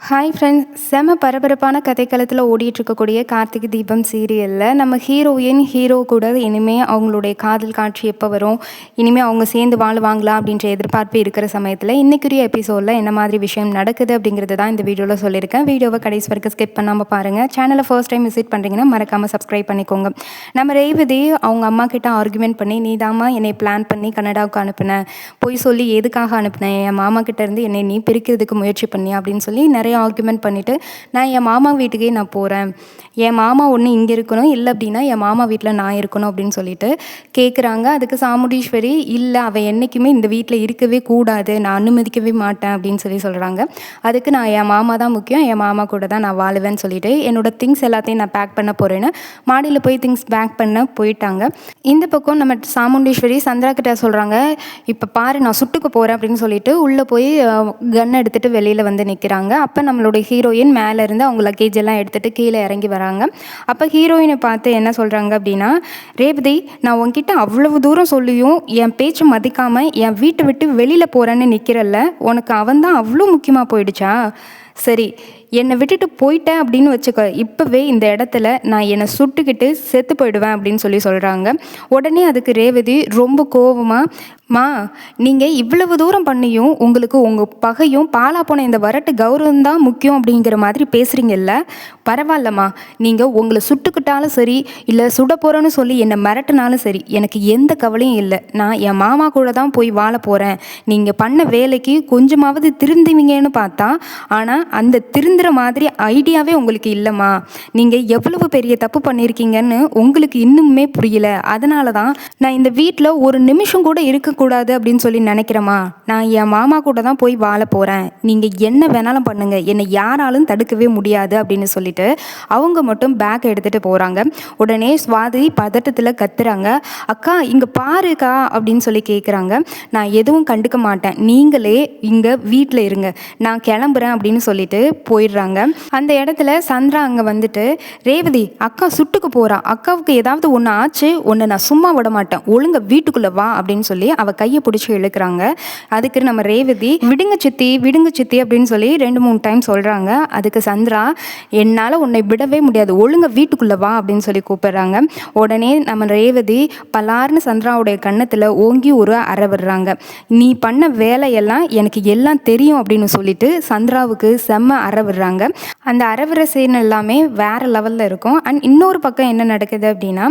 Hi friends, செம பரபரப்பான கதைக்களத்தில் ஓடிட்டுருக்கக்கூடிய கார்த்திகை தீபம் சீரியலில் நம்ம ஹீரோ கூட இனிமேல் அவங்களுடைய காதல் காட்சி எப்போ வரும், இனிமேல் அவங்க சேர்ந்து வாழுவாங்களா அப்படின்ற எதிர்பார்ப்பு இருக்கிற சமயத்தில் இன்றைக்குரிய எபிசோடில் என்ன மாதிரி விஷயம் நடக்குது அப்படிங்கிறது தான் இந்த வீடியோவில் சொல்லியிருக்கேன். வீடியோவை கடைசி வரைக்கும் ஸ்கிப் பண்ணாமல் பாருங்கள். சேனலை ஃபர்ஸ்ட் டைம் விசிட் பண்ணுறீங்கன்னா மறக்காமல் சப்ஸ்கிரைப் பண்ணிக்கோங்க. நம்ம ரேவதி அவங்க அம்மா கிட்ட ஆர்குமெண்ட் பண்ணி, நீ தாம்மா என்னை பிளான் பண்ணி கனடாவுக்கு அனுப்புனேன், போய் சொல்லி எதுக்காக அனுப்புனேன், என் மாமா கிட்ட இருந்து என்னை நீ பிரிக்கிறதுக்கு முயற்சி பண்ணி அப்படின்னு சொல்லி நிறைய ஆர்குமெண்ட் பண்ணிவிட்டு, நான் என் மாமா வீட்டுக்கே நான் போகிறேன், என் மாமா ஒன்று இங்கே இருக்கணும், இல்லை அப்படின்னா என் மாமா வீட்டில் நான் இருக்கணும் அப்படின்னு சொல்லிட்டு கேட்குறாங்க. அதுக்கு சாமுண்டீஸ்வரி, இல்லை அவன் என்றைக்குமே இந்த வீட்டில் இருக்கவே கூடாது, நான் அனுமதிக்கவே மாட்டேன் அப்படின்னு சொல்கிறாங்க. அதுக்கு நான் என் மாமா தான் முக்கியம், என் மாமா கூட தான் நான் வாழுவேன்னு சொல்லிட்டு என்னோடய திங்ஸ் எல்லாத்தையும் நான் பேக் பண்ண போகிறேன்னு மாடியில் போய் திங்ஸ் பேக் பண்ண போயிட்டாங்க. இந்த பக்கம் நம்ம சாமுண்டீஸ்வரி சந்திரா கிட்ட சொல்கிறாங்க, இப்போ பாரு நான் சுட்டுக்கு போகிறேன் அப்படின்னு சொல்லிட்டு உள்ளே போய் கன் எடுத்துகிட்டு வெளியில் வந்து நிற்கிறாங்க. அப்போ நம்மளுடைய ஹீரோயின் மேலேருந்து அவங்க லக்கேஜ் எல்லாம் எடுத்துகிட்டு கீழே இறங்கி வராங்க. அப்போ ஹீரோயினை பார்த்து என்ன சொல்கிறாங்க அப்படின்னா, ரேவதி, நான் உன்கிட்ட அவ்வளவு தூரம் சொல்லியும் என் பேச்சு மதிக்காமல் என் வீட்டை விட்டு வெளியில் போகிறேன்னு நிற்கிறல்ல, உனக்கு அவன் தான் அவ்வளோ முக்கியமாக போயிடுச்சா? சரி, என்னை விட்டுட்டு போயிட்டேன் அப்படின்னு வச்சுக்க, இப்போவே இந்த இடத்துல நான் என்னை சுட்டுக்கிட்டு செத்து போயிடுவேன் அப்படின்னு சொல்கிறாங்க. உடனே அதுக்கு ரேவதி ரொம்ப கோபமாக, மா நீங்கள் இவ்வளவு தூரம் பண்ணியும் உங்களுக்கு உங்கள் பகையும் பாலா போன இந்த வரட்டு கௌரவம் தான் முக்கியம் அப்படிங்கிற மாதிரி பேசுகிறீங்கல்ல, பரவாயில்லம்மா, நீங்கள் உங்களை சுட்டுக்கிட்டாலும் சரி, இல்லை சுட போகிறோன்னு சொல்லி என்னை மிரட்டினாலும் சரி, எனக்கு எந்த கவலையும் இல்லை. நான் என் மாமா கூட தான் போய் வாழ போகிறேன். நீங்கள் பண்ண வேலைக்கு கொஞ்சமாவது திருந்துவீங்கன்னு பார்த்தா, ஆனால் அந்த திருந்துற மாதிரி ஐடியாவே உங்களுக்கு இல்லைம்மா. நீங்கள் எவ்வளவு பெரிய தப்பு பண்ணியிருக்கீங்கன்னு உங்களுக்கு இன்னுமே புரியல. அதனால தான் நான் இந்த வீட்டில் ஒரு நிமிஷம் கூட இருக்கக்கூடாது அப்படின்னு சொல்லி நினைக்கிறேம்மா. நான் என் மாமா கூட தான் போய் வாழ போகிறேன். நீங்கள் என்ன வேணாலும் பண்ணுங்கள், என்னை யாராலும் தடுக்கவே முடியாது அப்படின்னு சொல்லிட்டு அவங்க மட்டும் பேக் எடுத்துகிட்டு போகிறாங்க. உடனே சுவாதி பதட்டத்தில் கத்துறாங்க, அக்கா இங்கே பாருக்கா அப்படின்னு சொல்லி கேட்குறாங்க. நான் எதுவும் கண்டுக்க மாட்டேன், நீங்களே இங்கே வீட்டில் இருங்க, நான் கிளம்புறேன் அப்படின்னு சொல்லிட்டு போயிடுறாங்க. அந்த இடத்துல சந்திரா அங்கே வந்துட்டு, ரேவதி அக்கா சுட்டுக்கு போகிறா, அக்காவுக்கு ஏதாவது ஒன்று ஆச்சு, ஒன்று நான் சும்மா விட மாட்டேன், ஒழுங்க வீட்டுக்குள்ளே வா அப்படின்னு சொல்லி அவள் கையை பிடிச்சி இழுக்கிறாங்க. அதுக்கு நம்ம ரேவதி, விடுங்க சித்தி அப்படின்னு சொல்லி 2-3 டைம் சொல்கிறாங்க. அதுக்கு சந்திரா, என்னால் உன்னை விடவே முடியாது, ஒழுங்க வீட்டுக்குள்ளே வா அப்படின்னு சொல்லி கூப்பிடுறாங்க. உடனே நம்ம ரேவதி பலார்னு சந்திராவுடைய கன்னத்தில் ஓங்கி ஒரு அறை விடுறாங்க. நீ பண்ண வேலையெல்லாம் எனக்கு எல்லாம் தெரியும் அப்படின்னு சொல்லிட்டு சந்திராவுக்கு செம்ம அறை விடுறாங்க. அந்த அறவிற சீன் எல்லாமே வேறு லெவலில் இருக்கும். அண்ட் இன்னொரு பக்கம் என்ன நடக்குது அப்படின்னா,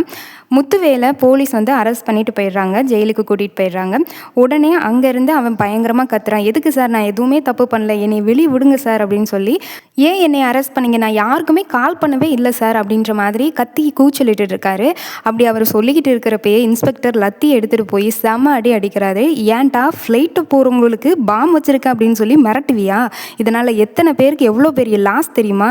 முத்துவேலை போலீஸ் வந்து அரெஸ்ட் பண்ணிட்டு போயிடுறாங்க, ஜெயிலுக்கு கூட்டிகிட்டு போயிடுறாங்க. உடனே அங்கேருந்து அவன் பயங்கரமாக கத்துறான், எதுக்கு சார், நான் எதுவுமே தப்பு பண்ணல, என்னை வெளியே விடுங்க சார் அப்படின்னு சொல்லி. ஏன் என்னை அரெஸ்ட் பண்ணிங்க, நான் யாருக்குமே கால் பண்ணவே இல்லை சார் அப்படின்ற மாதிரி கத்தி கூச்சலிட்டு இருக்காரு. அப்படி அவர் சொல்லிக்கிட்டு இருக்கிறப்பயே இன்ஸ்பெக்டர் லத்தி எடுத்துகிட்டு போய் செம அடிக்கிறாரு. ஏன்டா ஃப்ளைட்டு போகிறவங்களுக்கு பாம் வச்சுருக்க அப்படின்னு சொல்லி மிரட்டுவியா, இதனால் எத்தனை பேருக்கு எவ்வளோ பெரிய லாஸ் தெரியுமா,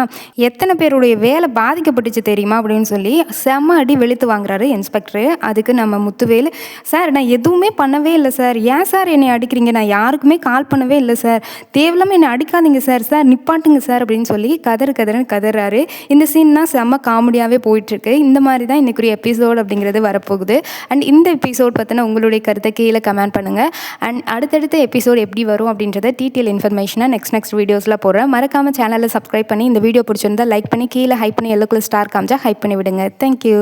எத்தனை பேருடைய வேலை பாதிக்கப்பட்டுச்சு தெரியுமா அப்படின்னு சொல்லி செம அடி வெளுத்து வாங்குறாரு இன்ஸ்பெக்டரு. அதுக்கு நம்ம முத்துவேல், சார் நான் எதுவுமே பண்ணவே இல்லை சார், ஏன் சார் என்னை அடிக்கிறீங்க, நான் யாருக்குமே கால் பண்ணவே இல்லை சார், தேவையில்லாமல் என்னை அடிக்காதீங்க சார், சார் நிப்பாட்டுங்க சார் அப்படின்னு சொல்லி கதறுன்னு கதறாரு. இந்த சீன்னா செம்ம காமெடியாகவே போயிட்டுருக்கு. இந்த மாதிரி தான் இன்றைக்குரிய எபிசோட் அப்படிங்கிறது வரப்போகுது. அண்ட் இந்த எபிசோட் பற்றின உங்களுடைய கருத்தை கீழே கமெண்ட் பண்ணுங்கள். அண்ட் அடுத்தடுத்த எபிசோட் எப்படி வரும் அப்படின்றத டீட்டெயில் இன்ஃபர்மேஷனாக நெக்ஸ்ட் வீடியோஸில் போடுறேன். மறக்காமல் சேனலை சப்ஸ்கிரைப் பண்ணி இந்த வீடியோ பிடிச்சிருந்தா லைக் பண்ணி கீழே ஹைப் பண்ணி எல்லோ கலர் ஸ்டார் காமிச்சா ஹைப் பண்ணி விடுங்க. தேங்க்யூ.